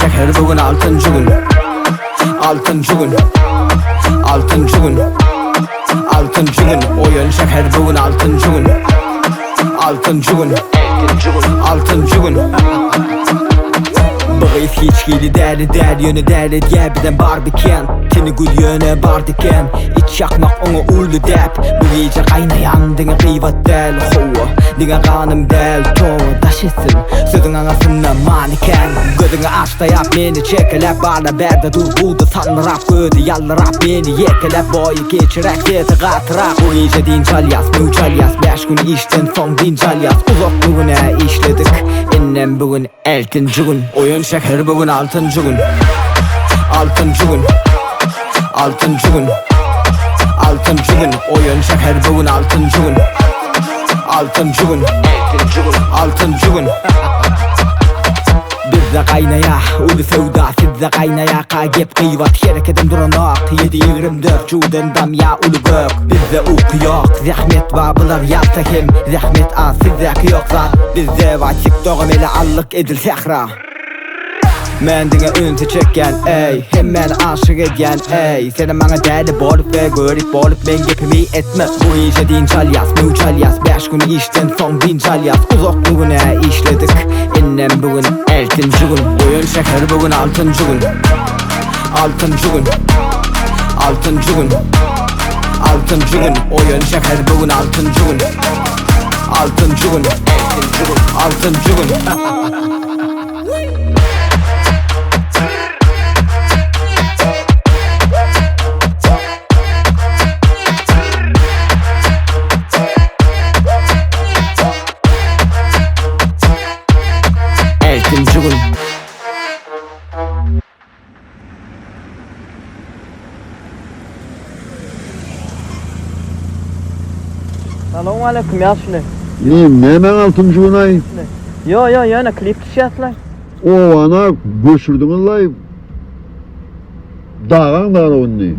şeker bugün altıncı gün. Altıncı gün. Altıncı gün. Altıncı gün. Oyun şeker bugün altıncı gün. Altıncı gün. Altıncı gün. Bağıyıp hiç giyli der yönü derdi diye birden barbiken. Tini gül yöne bardiken. İç yakmak onu uldu dep. Bu iyice kaynayan dine kıyvat del. Hova dine kanım del. Tova daşısın sözün anasından maniken. Gözünü aç da yap beni çekelep. Bana berde dur buldu sanırap. Gödü yallarap beni yekelep. Boyu geçirek deti katırak. Bu iyice dincal yaz mücal yaz. 5 gün işten son dincal yaz. Uzak bugüne işledik. Ennem bugün eltinci gün. Oyun şeker bugün altıncı gün. Altıncı gün. Altıncı gün. Altıncı gün. Oyun şeker bugün altıncı gün. Altıncı gün. Altıncı gün. Bizde kaynaya ulu sevda sizde kaynaya. Kagep kıyvat hareketim duranak. 7-24 cuden dam ya ulu gök. Bizde uyku yok zahmet var bular yapsa hem. Zahmet az sizde yoksa. Bizde vakit doğum ile allık edil sehra. Men dine ünse çekken ey. Hemen aşık edyen ey. Senin bana deli bolup ve görüp bolup men gepimi etme. Bu iyice dincal yaz mücal yaz. 5 gün işten son dincal yaz. Uzak bugüne işledik. Ennem bugün eltinci gün. Oyun şeker bugün altıncı gün. Altıncı gün. Altıncı gün. Altıncı gün. Oyun şeker bugün altıncı gün. Altıncı gün. Altıncı gün. Eltinci gün. Selamun aleyküm ya şunu. Neyim ne hemen altıncı gün ay? Yo yana klip düşüyorlar. O ana göçürdün Allah. Dağın dağın onu.